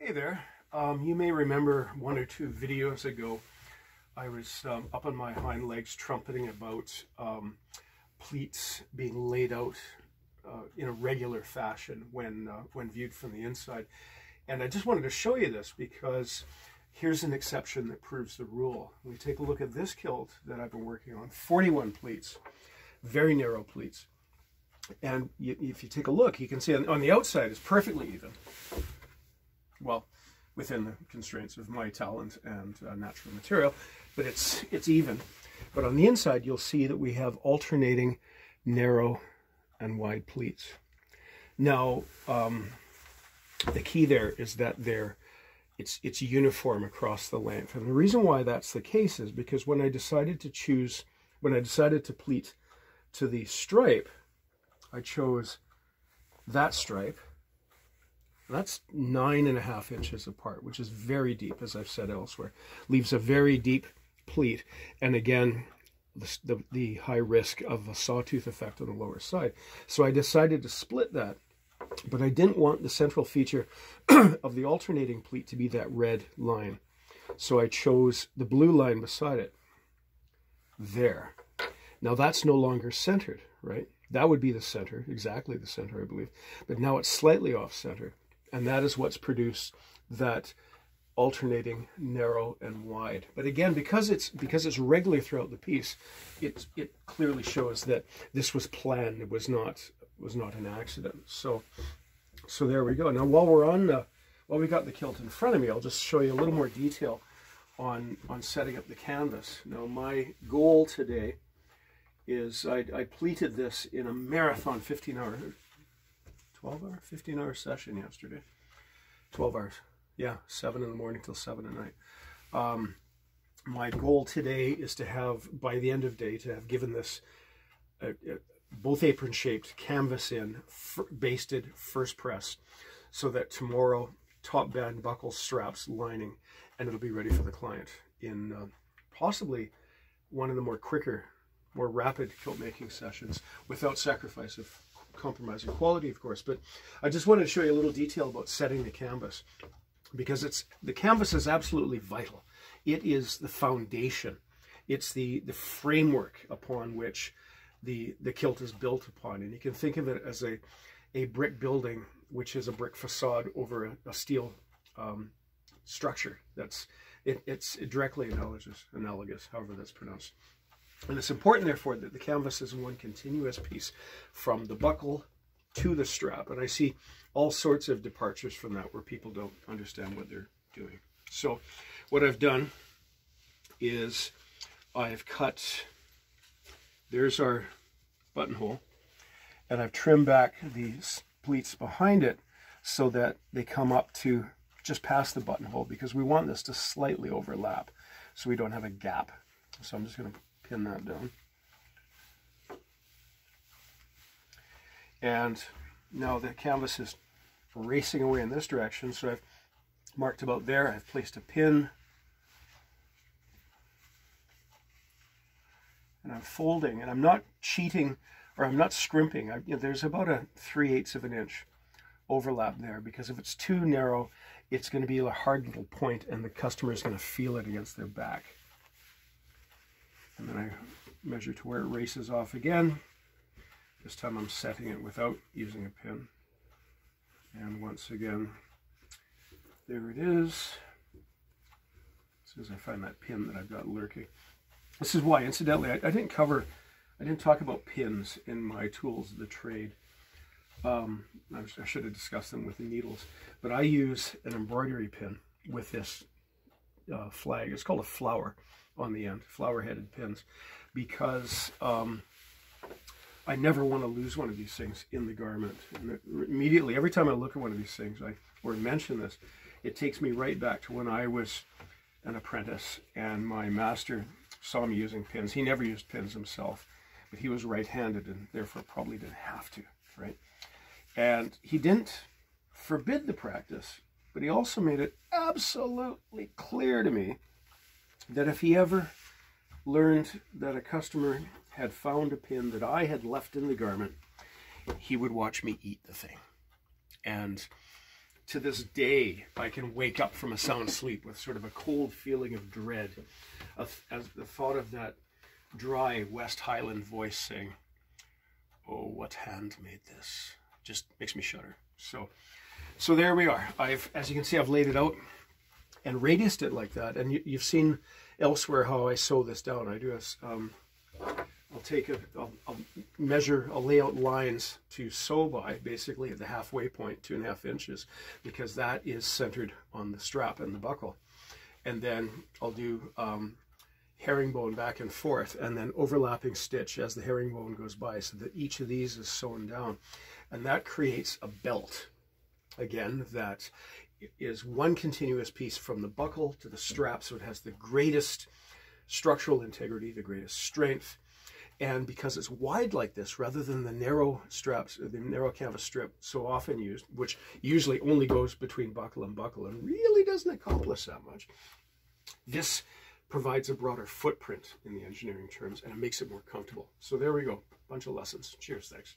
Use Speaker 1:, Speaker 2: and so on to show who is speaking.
Speaker 1: Hey there. You may remember one or two videos ago I was up on my hind legs trumpeting about pleats being laid out in a regular fashion when viewed from the inside. And I just wanted to show you this because here's an exception that proves the rule. We take a look at this kilt that I've been working on, 41 pleats, very narrow pleats. And if you take a look, you can see on the outside it's perfectly even. Well, within the constraints of my talent and natural material, but it's even. But on the inside, you'll see that we have alternating narrow and wide pleats. Now, the key there is that it's uniform across the length. And the reason why that's the case is because when I decided to pleat to the stripe, I chose that stripe. That's 9.5 inches apart, which is very deep, as I've said elsewhere. Leaves a very deep pleat, and again, the high risk of a sawtooth effect on the lower side. So I decided to split that, but I didn't want the central feature of the alternating pleat to be that red line. So I chose the blue line beside it. There. Now that's no longer centered, right? That would be the center, exactly the center, I believe. But now it's slightly off center. And that is what's produced that alternating narrow and wide. But again, because it's regular throughout the piece, it clearly shows that this was planned. It was not an accident. So there we go. Now while we got the kilt in front of me, I'll just show you a little more detail on setting up the canvas. Now my goal today is I pleated this in a marathon 15-hour session yesterday. 12 hours. Yeah, 7 in the morning till 7 at night. My goal today is to have, by the end of day, to have given this both apron shaped canvas in, basted, first press, so that tomorrow top band, buckles, straps, lining, and it'll be ready for the client in possibly one of the more rapid kilt making sessions without sacrifice of compromising quality, of course. But I just wanted to show you a little detail about setting the canvas, because the canvas is absolutely vital. It is the foundation. It's the framework upon which the kilt is built upon. And you can think of it as a brick building, which is a brick facade over a steel structure. It's directly analogous, however that's pronounced. And it's important, therefore, that the canvas is one continuous piece from the buckle to the strap. And I see all sorts of departures from that where people don't understand what they're doing. So what I've done is I've cut, there's our buttonhole, and I've trimmed back these pleats behind it so that they come up to just past the buttonhole, because we want this to slightly overlap so we don't have a gap. So I'm just going to pin that down. And now the canvas is racing away in this direction, so I've marked about there. I've placed a pin, and I'm folding, and I'm not cheating, or I'm not scrimping. There's about a 3/8 of an inch overlap there, because if it's too narrow, it's going to be a hard little point, and the customer is going to feel it against their back. And then I measure to where it races off again. This time I'm setting it without using a pin. And once again, there it is. As soon as I find that pin that I've got lurking. This is why, incidentally, I didn't talk about pins in my tools of the trade. I should have discussed them with the needles. But I use an embroidery pin with this flag. It's called a flower on the end, flower-headed pins, because I never want to lose one of these things in the garment. And immediately, every time I look at one of these things, or mention this, it takes me right back to when I was an apprentice and my master saw me using pins. He never used pins himself, but he was right-handed and therefore probably didn't have to, right? And he didn't forbid the practice, but he also made it absolutely clear to me that if he ever learned that a customer had found a pin that I had left in the garment, he would watch me eat the thing. And to this day, I can wake up from a sound sleep with sort of a cold feeling of dread as the thought of that dry West Highland voice saying, "Oh, what hand made this?" Just makes me shudder. So there we are. As you can see, I've laid it out and radiused it like that. And you've seen elsewhere how I sew this down. I do I'll measure, I'll lay out lines to sew by, basically at the halfway point, 2.5 inches, because that is centered on the strap and the buckle. And then I'll do herringbone back and forth, and then overlapping stitch as the herringbone goes by, so that each of these is sewn down. And that creates a belt, again, that is one continuous piece from the buckle to the strap, so it has the greatest structural integrity, the greatest strength. And because it's wide like this, rather than the narrow straps, the narrow canvas strip so often used, which usually only goes between buckle and really doesn't accomplish that much, this provides a broader footprint in the engineering terms, and it makes it more comfortable. So there we go, bunch of lessons. Cheers, thanks.